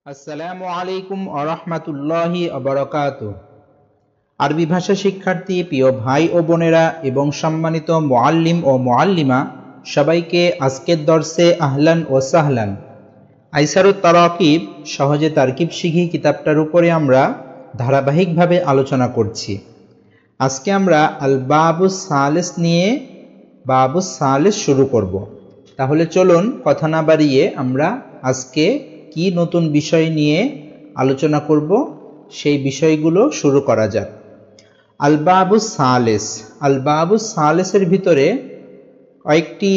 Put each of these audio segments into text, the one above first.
আসসালামু আলাইকুম ওয়া রাহমাতুল্লাহি ওয়া বারাকাতুহু। আরবি ভাষা শিক্ষার্থী প্রিয় ভাই ও বোনেরা এবং সম্মানিত মুআল্লিম ও মুআল্লিমা সবাইকে আজকের দর্সে আহলান ও সাহলান। আইসারুত তারাকিব সহজে তারকিব শিখি কিতাবটার উপরে আমরা ধারাবাহিকভাবে আলোচনা করছি। আজকে আমরা আল বাবুস সালিস নিয়ে বাবুস সালিস শুরু করব। তাহলে চলুন কথা না বাড়িয়ে আমরা আজকে কি নতুন বিষয় নিয়ে আলোচনা করব সেই বিষয়গুলো শুরু করা যাক। আল বাবুস সালিস, আল বাবুস সালিসের ভিতরে কয়েকটি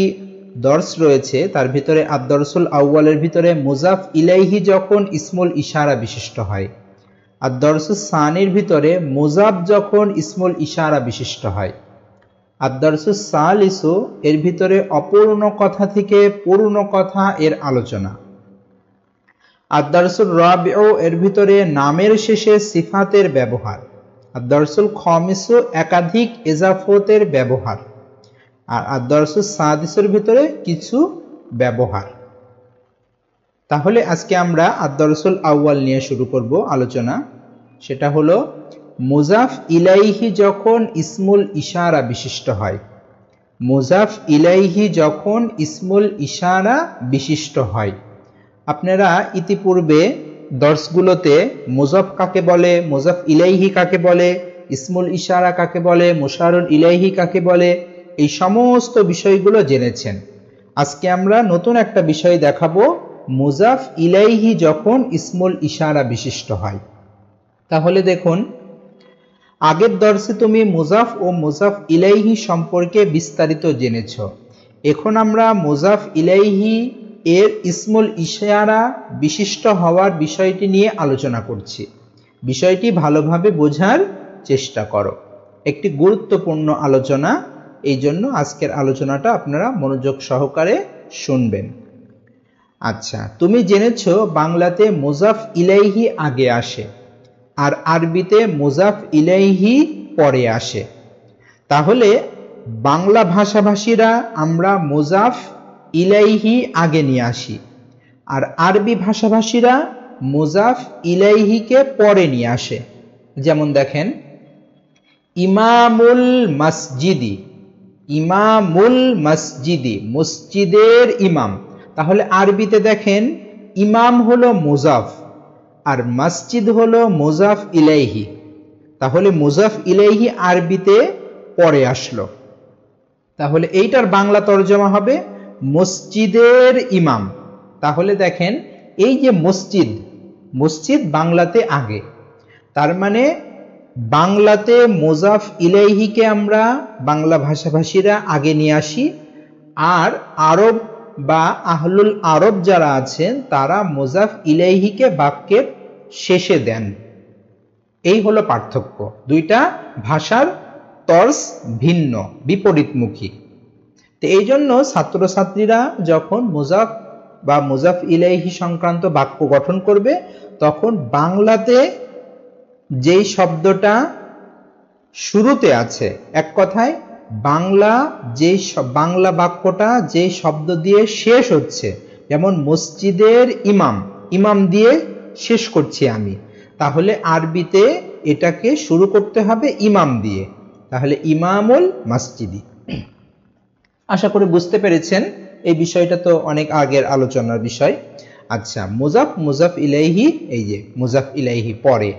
দর্স রয়েছে। তার ভিতরে আদ-দরসুল আউয়ালের ভিতরে মুজাফ ইলাইহি যখন ইসমুল ইশারা বিশিষ্ট হয়, আদ-দরসুস সানির ভিতরে মুজাফ যখন ইসমুল ইশারা বিশিষ্ট হয়, আদ-দরসুস সালিসু এর ভিতরে অপূর্ণ কথা থেকে পূর্ণ কথা এর আলোচনা, আদ-দরসুল রাবিউ এর ভিতরে নামের শেষে সিফাতের ব্যবহার, আদ-দরসুল খামিসু একাধিক ইজাফতের ব্যবহার, আর আদ-দরসুস সাদিসের ভিতরে কিছু ব্যবহার। তাহলে আজকে আমরা আদ-দরসুল আউয়াল নিয়ে শুরু করব আলোচনা। সেটা হলো মুজাফ ইলাইহি যখন ইসমুল ইশারা বিশিষ্ট হয়, মুজাফ ইলাইহি যখন ইসমুল ইশারা বিশিষ্ট হয়। আপনারা ইতিপূর্বে দর্সগুলোতে মুজাফ কাকে বলে, মুজাফ ইলাইহি কাকে বলে, ইসমুল ইশারা কাকে বলে, মুশারুন ইলাইহি কাকে বলে, এই সমস্ত বিষয়গুলো জেনেছেন। আজকে আমরা নতুন একটা বিষয় দেখাবো, মুজাফ ইলাইহি যখন ইসমুল ইশারা বিশিষ্ট হয়। তাহলে দেখুন, আগের দর্সে তুমি মুজাফ ও মুজাফ ইলাইহি সম্পর্কে বিস্তারিত জেনেছ। এখন আমরা মুজাফ ইলাইহি এর ইসমুল ইশারা বিশিষ্ট হওয়ার বিষয়টি নিয়ে আলোচনা করছি। বিষয়টি ভালোভাবে বোঝার চেষ্টা করো, একটি গুরুত্বপূর্ণ আলোচনা। এই জন্য আজকের আলোচনাটা আপনারা মনোযোগ সহকারে শুনবেন। আচ্ছা, তুমি জেনেছ বাংলাতে মুজাফ ইলাইহি আগে আসে আর আরবিতে মুজাফ ইলাইহি পরে আসে। তাহলে বাংলা ভাষাভাষীরা আমরা মুজাফ ইলাইহি আগে নিয়ে আসি, আর আরবি ভাষাভাষীরা মুজাফ ইলাইহিকে পরে নিয়ে আসে। যেমন দেখেন, ইমামুল মসজিদি, ইমামুল মসজিদি, মসজিদের ইমাম। তাহলে আরবিতে দেখেন ইমাম হলো মুজাফ আর মসজিদ হলো মুজাফ ইলাইহি। তাহলে মুজাফ ইলাইহি আরবিতে পরে আসলো। তাহলে এইটার বাংলা তরজমা হবে মসজিদের ইমাম। তাহলে দেখেন, এই যে মসজিদ, মসজিদ বাংলাতে আগে, তার মানে বাংলাতে মুজাফ ইলাইহিকে আমরা বাংলা ভাষাভাষীরা আগে নিয়ে আসি, আর আরব বা আহলুল আরব যারা আছেন তারা মুজাফ ইলাইহিকে বাক্যের শেষে দেন। এই হলো পার্থক্য, দুইটা ভাষার তর্জ ভিন্ন, বিপরীতমুখী। তো এই জন্য ছাত্রছাত্রীরা যখন মুজাফ বা মুজাফ ইলাইহি সংক্রান্ত বাক্য গঠন করবে, তখন বাংলাতে যেই শব্দটা শুরুতে আছে, এক কথায় বাংলা বাক্যটা যে শব্দ দিয়ে শেষ হচ্ছে, যেমন মসজিদের ইমাম, ইমাম দিয়ে শেষ করছি আমি, তাহলে আরবিতে এটাকে শুরু করতে হবে ইমাম দিয়ে। তাহলে ইমামুল মসজিদি। আশা করি বুঝতে পেরেছেন, এই বিষয়টা তো অনেক আগের আলোচনার বিষয়। আচ্ছা, মুজাফ, মুজাফ ইলাইহি, এই যে মুজাফ ইলাইহি পরে।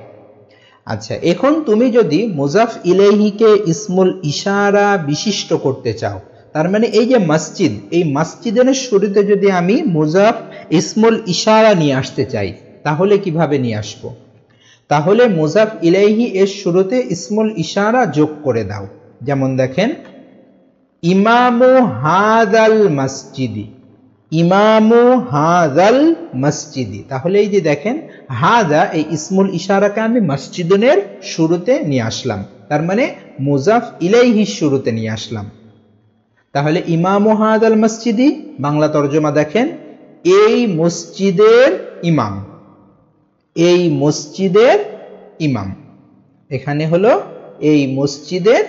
আচ্ছা, এখন তুমি যদি মুজাফ ইলাইহিকে ইসমুল ইশারা বিশিষ্ট করতে চাও, তার মানে এই যে মসজিদ, এই মসজিদের শুরুতে যদি আমি মুজাফ ইসমুল ইশারা নিয়ে আসতে চাই, তাহলে কিভাবে নিয়ে আসবো? তাহলে মুজাফ ইলাইহি এর শুরুতে ইসমুল ইশারা যোগ করে দাও। যেমন দেখেন, ইমামু হাযাল মসজিদি, ইমামু হাযাল মসজিদি। তাহলে এই যে দেখেন, হাযা এই ইসমুল ইশারাকে আমি মসজিদের শুরুতে নিয়ে আসলাম, তার মানে মুজাফ ইলাইহির শুরুতে নিয়ে আসলাম। তাহলে ইমামু হাযাল মসজিদি বাংলা তরজমা দেখেন, এই মসজিদের ইমাম, এই মসজিদের ইমাম। এখানে হলো এই মসজিদের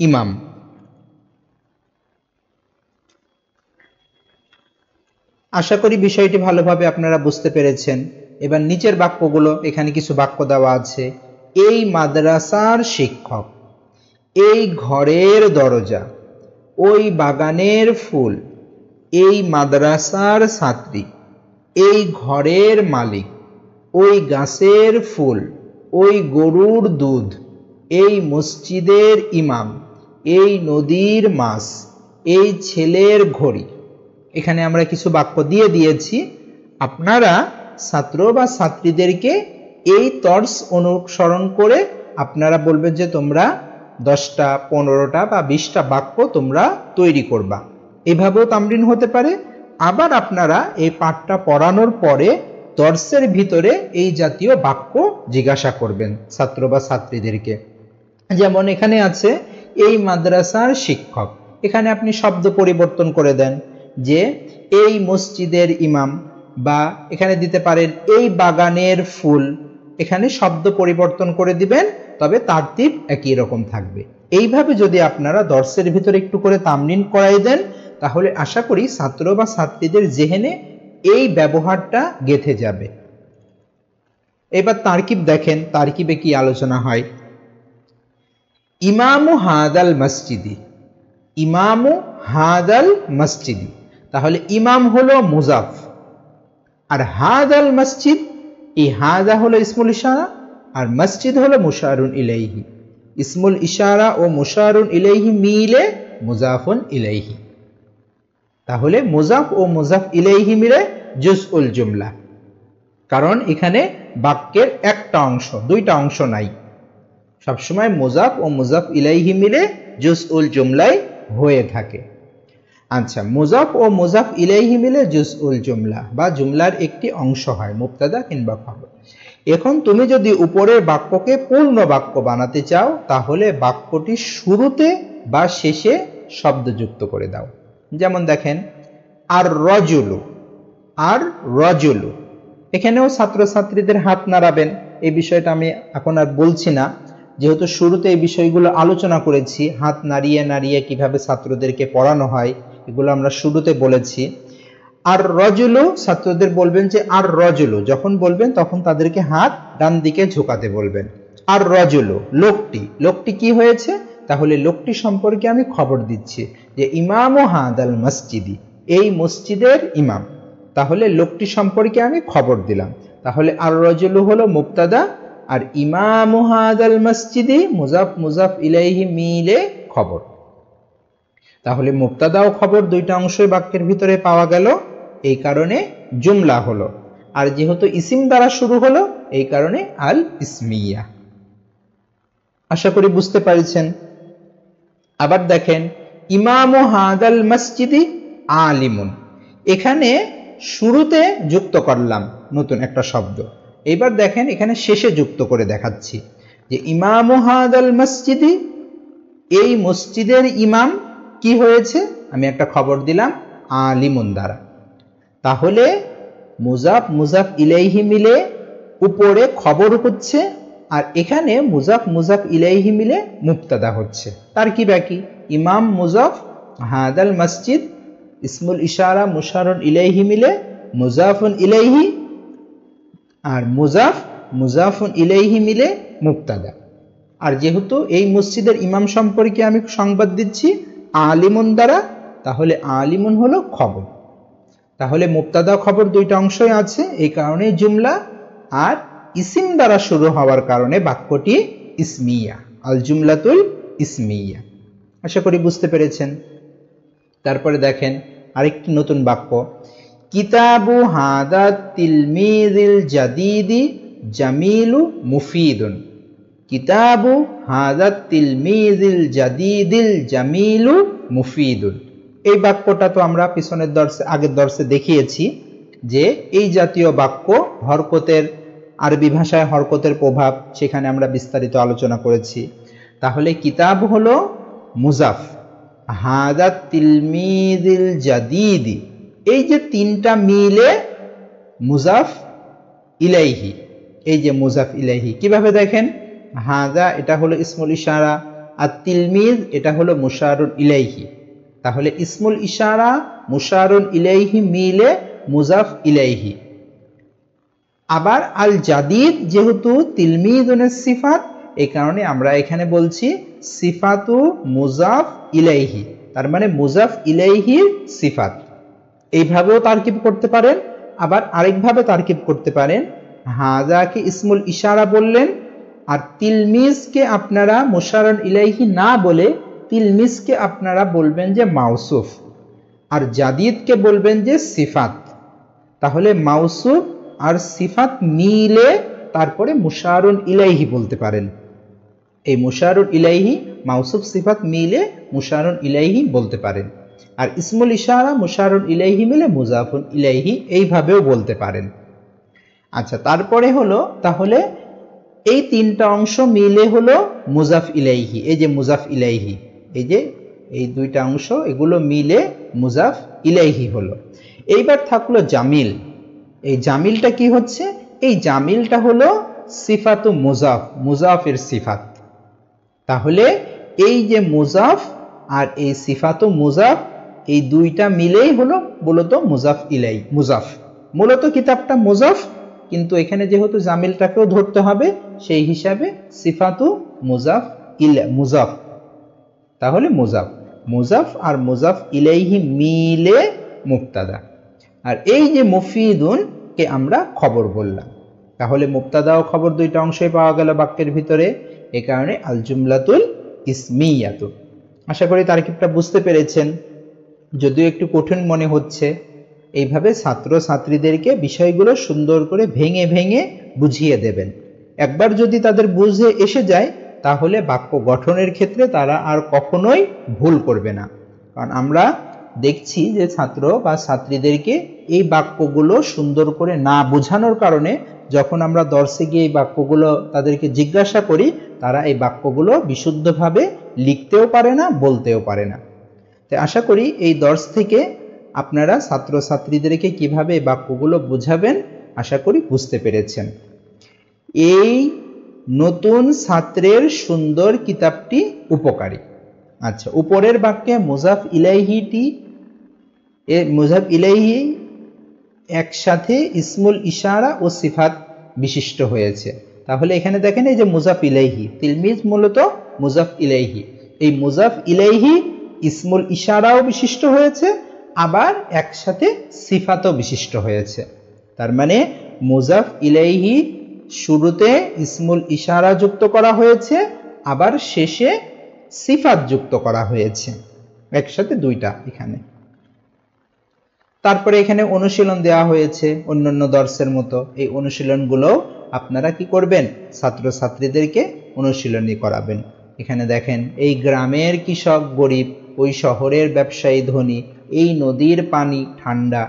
ইমাম। আশা করি বিষয়টি ভালোভাবে আপনারা বুঝতে পেরেছেন। এবার নিচের বাক্যগুলো, এখানে কিছু বাক্য দেওয়া আছে। এই মাদ্রাসার শিক্ষক, এই ঘরের দরজা, ওই বাগানের ফুল, এই মাদ্রাসার ছাত্রী, এই ঘরের মালিক, ওই গাছের ফুল, ওই গরুর দুধ, এই মসজিদের ইমাম, এই নদীর মাছ, এই ছেলের ঘড়ি। এখানে আমরা কিছু বাক্য দিয়ে দিয়েছি। আপনারা ছাত্র বা ছাত্রীদেরকে এই তর্স অনুসরণ করে আপনারা বলবেন যে তোমরা 10টা 15টা বা 20টা বাক্য তোমরা তৈরি করবা। এভাবেও তামরিন হতে পারে। আবার আপনারা এই পাঠটা পড়ানোর পরে দর্সের ভিতরে এই জাতীয় বাক্য জিজ্ঞাসা করবেন ছাত্র বা ছাত্রীদেরকে। যেমন এখানে আছে এই মাদ্রাসার শিক্ষক, এখানে আপনি শব্দ পরিবর্তন করে দেন যে এই মসজিদের ইমাম, বা এখানে দিতে পারেন এই বাগানের ফুল। এখানে শব্দ পরিবর্তন করে দিবেন, তবে তারতিব একই রকম থাকবে। এইভাবে যদি আপনারা দর্সের ভিতরে একটু করে তামরিন করাই দেন, তাহলে আশা করি ছাত্র বা ছাত্রীদের জেহেনে এই ব্যবহারটা গেঁথে যাবে। এবার তারকিব দেখেন, তারকিবে কি আলোচনা হয়। ইমামু হাদাল মসজিদি, ইমামু হাদাল মসজিদি, তাহলে ইমাম হলো মুজাফ, আর হাদাল মসজিদ, এই হাদা হলো ইসমুল ইশারা, আর মসজিদ হলো মুশারুন ইলাইহি। ইসমুল ইশারা ও মুশারুন ইলাইহি মিলে মুজাফুন ইলাইহি। তাহলে মুজাফ ও মুজাফ ইলাইহি মিলে জুজউল জুমলা, কারণ এখানে বাক্যের একটা অংশ, দুইটা অংশ নাই। সবসময় মুজাফ ও মুজাফ ইলাইহি মিলে জুজউল জুমলাই হয়ে থাকে। আচ্ছা, মুজাফ ও মুজাফ ইলাইহি মিলে জুজউল জুমলা বা জুমলার একটি অংশ হয়, মুবতাদা কিংবা খবর। এখন তুমি যদি উপরের বাক্যকে পূর্ণ বাক্য বানাতে চাও, তাহলে বাক্যটি শুরুতে বা শেষে শব্দযুক্ত করে দাও। যেমন দেখেন, আর রজুলু, আর রজুলু, এখানেও ছাত্রছাত্রীদের হাত নাড়াবেন। এই বিষয়টা আমি এখন আর বলছি না, যেহেতু শুরুতে এই বিষয়গুলো আলোচনা করেছি, হাত নাড়িয়ে নাড়িয়ে কিভাবে ছাত্রদেরকে পড়ানো হয়, এগুলো আমরা শুরুতে বলেছি। আর রজুলু, ছাত্রদের বলবেন যে আর রজুলু, যখন বলবেন তখন তাদেরকে হাত ডান দিকে ঝোঁকাতে বলবেন। আর রজুলু, লোকটি, লোকটি কি হয়েছে, তাহলে লোকটি সম্পর্কে আমি খবর দিচ্ছি যে ইমামু হাদাল মসজিদি, এই মসজিদের ইমাম, তাহলে লোকটি সম্পর্কে আমি খবর দিলাম। তাহলে আর রজুলু হলো মুবতাদা, আর ইমামু হাদাল মসজিদি মুজাফ মুজাফ ইলাইহি মিলে খবর। তাহলে মুবতাদা ও খবর দুইটা অংশই বাক্যের ভিতরে পাওয়া গেল, এই কারণে জুমলা হলো। আর যেহেতু ইসিম দ্বারা শুরু হলো, এই কারণে আল ইসমিয়া। আশা করি বুঝতে পারছেন। আবার দেখেন, ইমামু হাদাল মসজিদি আলিমুন, এখানে শুরুতে যুক্ত করলাম নতুন একটা শব্দ। এবার দেখেন এখানে শেষে যুক্ত করে দেখাচ্ছি যে ইমামু হাদাল মসজিদি, এই মসজিদের ইমাম কি হয়েছে, আমি একটা খবর দিলাম আলিমুন দ্বারা। তাহলে মুজাফ মুজাফ ইলাইহি মিলে উপরে খবর হচ্ছে, আর এখানে মুজাফ মুজাফ ইলাইহি মিলে মুবতাদা হচ্ছে। তার কি বাকি, ইমাম মুজাফ, হাদাল মসজিদ ইসমুল ইশারা মুশারুন ইলাইহি মিলে মুজাফুন ইলাইহি, আর মুজাফ মুজাফুন ইলাইহি মিলে মুবতাদা। আর যেহেতু এই মসজিদের ইমাম সম্পর্কে আমি সংবাদ দিচ্ছি আলিমুন দ্বারা, তাহলে আলিমুন হলো খবর। তাহলে মুবতাদা খবর দুইটা অংশই আছে, এই কারণে জুমলা। আর ইসিম দ্বারা শুরু হওয়ার কারণে বাক্যটি ইসমিয়া, আল জুমলাতুল ইসমিয়া। আশা করি বুঝতে পেরেছেন। তারপরে দেখেন আরেকটি নতুন বাক্য, কিতাবু হাদা তিলমিজিল জাদিদি জামিলু মুফিদুন। কিতাবু হাদা তিলমিজিল জাদিদিল জামিলু মুফিদুন। এই বাক্যটা তো আমরা পিছনের দর্শে, আগের দর্শে দেখিয়েছি যে এই জাতীয় বাক্য হরকতের, আরবি ভাষায় হরকতের প্রভাব, সেখানে আমরা বিস্তারিত আলোচনা করেছি। তাহলে কিতাব হলো মুজাফ, হাদা তিলমিজিল জাদিদি, এই যে তিনটা মিলে মুজাফ ইলাইহি, এই যে মুজাফ ইলাইহি কিভাবে দেখেন, হাদা এটা হলো ইসমুল ইশারা, আর তিলমিজ এটা হলো মুশারুন ইলাইহি। তাহলে ইসমুল ইশারা মুশারুন ইলাইহি মিলে মুজাফ ইলাইহি। আবার আল জাদিদ যেহেতু তিলমিদুনের সিফাত, এই কারণে আমরা এখানে বলছি সিফাতু মুজাফ ইলাইহি, তার মানে মুজাফ ইলাইহির সিফাত। এইভাবেও তারকিব করতে পারেন, আবার আরেকভাবে তারকিব করতে পারেন, হাজাকে ইসমুল ইশারা বললেন, আর তিলমিজকে আপনারা মুশারুন ইলাইহি না বলে তিলমিজকে আপনারা বলবেন যে মাউসুফ, আর জাদিদকে বলবেন যে সিফাত। তাহলে মাউসুফ আর সিফাত মিলে তারপরে মুশারুন ইলাইহি বলতে পারেন। এই মুশারুন ইলাইহি মাউসুফ সিফাত মিলে মুশারুন ইলাইহি বলতে পারেন, আর ইসমুল ইশারা মুশারুন ইলাইহি মিলে মুজাফুন ইলাইহি, এইভাবেও বলতে পারেন। আচ্ছা, তারপরে হলো তাহলে এই তিনটা অংশ মিলে হলো মুজাফ ইলাইহি। এই যে মুজাফ ইলাইহি, এই যে এই দুইটা অংশ, এগুলো মিলে মুজাফ ইলাইহি হলো। এইবার থাকলো জামিল। এই জামিলটা কি হচ্ছে? এই জামিলটা হলো সিফাতু মুজাফ, মুজাফের সিফাত। তাহলে এই যে মুজাফ আর এই সিফাতু মুজাফ, এই দুইটা মিলেই হলো মূলত মুজাফ ইলাই। মুজাফ মূলত কিতাবটা মুজাফ, কিন্তু এখানে যেহেতু জামিলটাকেও ধরতে হবে, সেই হিসাবে সিফাতু মুজাফ ইলা মুজাফ, তাহলে মুজাফ, মুজাফ আর মুজাফ ইলাইহি মিলে মুবতাদা। আর এই যে মুফিদুন কে আমরা খবর বললাম, তাহলে মুবতাদা ও খবর দুইটা অংশই পাওয়া গেল বাক্যের ভিতরে। এই কারণে আল জুমলাতুল ইসমিয়াতু। আশা করি তারকিবটা বুঝতে পেরেছেন, যদিও একটু কঠিন মনে হচ্ছে। এইভাবে ছাত্র ছাত্রীদেরকে বিষয়গুলো সুন্দর করে ভেঙে ভেঙে বুঝিয়ে দেবেন। একবার যদি তাদের বুঝে এসে যায়, তাহলে বাক্য গঠনের ক্ষেত্রে তারা আর কখনোই ভুল করবে না। কারণ আমরা দেখছি যে ছাত্র বা ছাত্রীদেরকে এই বাক্যগুলো সুন্দর করে না বোঝানোর কারণে যখন আমরা দর্শে গিয়ে এই বাক্যগুলো তাদেরকে জিজ্ঞাসা করি, তারা এই বাক্যগুলো বিশুদ্ধভাবে লিখতেও পারে না, বলতেও পারে না। তাই আশা করি এই দর্শ থেকে আপনারা ছাত্র ছাত্রীদেরকে কিভাবে এই বাক্যগুলো বুঝাবেন আশা করি বুঝতে পেরেছেন। এই নতুন ছাত্রের সুন্দর কিতাবটি উপকারী। আচ্ছা, উপরের বাক্যে মুজাফ ইলাইহিটি, মুজাফ ইলাইহি একসাথে ইসমুল ইশারা ও সিফাত বিশিষ্ট হয়েছে। তাহলে এখানে দেখেন এই যে মুজাফ ইলাইহি, তিলমিজ মূলত মুজাফ ইলাইহি, এই মুজাফ ইলাইহি ইসমুল ইশারাও বিশিষ্ট হয়েছে, আবার একসাথে সিফাতও বিশিষ্ট হয়েছে। তার মানে মুজাফ ইলাইহি শুরুতে ইসমুল ইশারা যুক্ত করা হয়েছে, আবার শেষে সিফাত যুক্ত করা হয়েছে, একসাথে দুইটা এখানে। তারপরে এখানে অনুশীলন দেওয়া হয়েছে অন্যান্য দর্শের মতো। এই অনুশীলনগুলো আপনারা কি করবেন? ছাত্র ছাত্রীদেরকে অনুশীলনী করাবেন। এখানে দেখেন, এই গ্রামের কৃষক গরিব, ওই শহরের ব্যবসায়ী ধনী, এই নদীর পানি ঠান্ডা,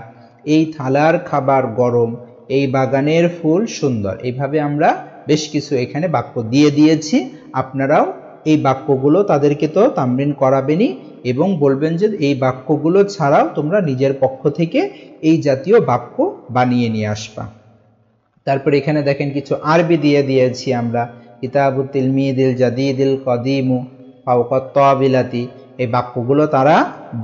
এই থালার খাবার গরম, এই বাগানের ফুল সুন্দর। এইভাবে আমরা বেশ কিছু এখানে বাক্য দিয়ে দিয়েছি। আপনারাও এই বাক্যগুলো তাদেরকে তো তামরিন করাবেনই, এবং বলবেন যে এই বাক্যগুলো ছাড়াও তোমরা নিজের পক্ষ থেকে এই জাতীয় বাক্য বানিয়ে নিয়ে আসবা। তারপর এখানে দেখেন কিছু আরবি দিয়ে দিয়েছি আমরা, কিতাবুত তিলমিদিল জাদিদিল কদিমু ফাওকাত তাবিলাতি। এই বাক্যগুলো তারা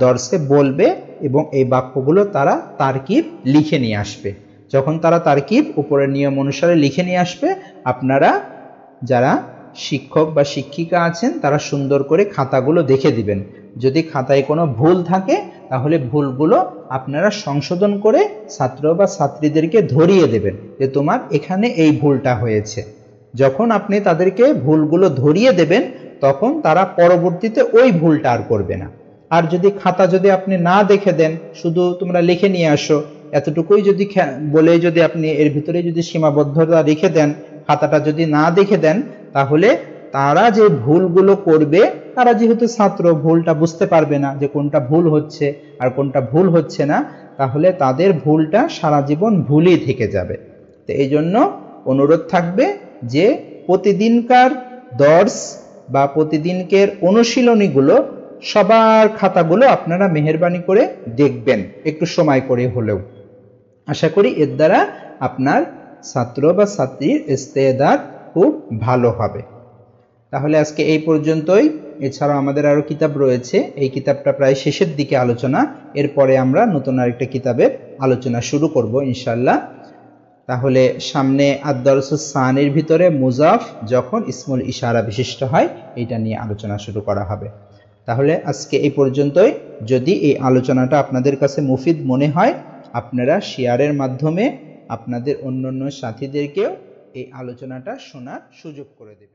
দর্শে বলবে এবং এই বাক্যগুলো তারা তারকিব লিখে নিয়ে আসবে। যখন তারা তারকিব উপরের নিয়ম অনুসারে লিখে নিয়ে আসবে, আপনারা যারা শিক্ষক বা শিক্ষিকা আছেন তারা সুন্দর করে খাতাগুলো দেখে দিবেন। যদি খাতায় কোনো ভুল থাকে তাহলে ভুলগুলো আপনারা সংশোধন করে ছাত্র বা ছাত্রীদেরকে ধরিয়ে দেবেন যে তোমার এখানে এই ভুলটা হয়েছে। যখন আপনি তাদেরকে ভুলগুলো ধরিয়ে দেবেন, তখন তারা পরবর্তীতে ওই ভুলটা আর করবে না। আর যদি খাতা যদি আপনি না দেখে দেন, শুধু তোমরা লিখে নিয়ে আসো এতটুকুই যদি বলে যদি আপনি এর ভিতরে যদি সীমাবদ্ধতা রেখে দেন, খাতাটা যদি না দেখে দেন, তাহলে তারা যে ভুলগুলো করবে, তারা যেহেতু ছাত্র ভুলটা বুঝতে পারবে না যে কোনটা ভুল হচ্ছে আর কোনটা ভুল হচ্ছে না, তাহলে তাদের ভুলটা সারা জীবন ভুলই থেকে যাবে। তো এই জন্য অনুরোধ থাকবে যে প্রতিদিনকার দর্শ বা প্রতিদিনকের অনুশীলনীগুলো সবার খাতাগুলো আপনারা মেহেরবানি করে দেখবেন, একটু সময় করে হলেও। আশা করি এর দ্বারা আপনার ছাত্র বা ছাত্রীর ইস্তেদাদ খুব ভালো হবে। তাহলে আজকে এই পর্যন্তই। এছাড়াও আমাদের আরো কিতাব রয়েছে, এই কিতাবটা প্রায় শেষের দিকে আলোচনা, এরপরে আমরা নতুন আরেকটা কিতাবের আলোচনা শুরু করব ইনশাআল্লাহ। তাহলে সামনে আদ-দারসুস সানির ভিতরে মুজাফ যখন ইসমুল ইশারা বিশিষ্ট হয় এটা নিয়ে আলোচনা শুরু করা হবে। তাহলে আজকে এই পর্যন্তই। যদি এই আলোচনাটা আপনাদের কাছে মুফিদ মনে হয় আপনারা শেয়ারের মাধ্যমে আপনাদের অন্যান্য সাথীদেরকেও এই আলোচনাটা শোনার সুযোগ করে দেবেন।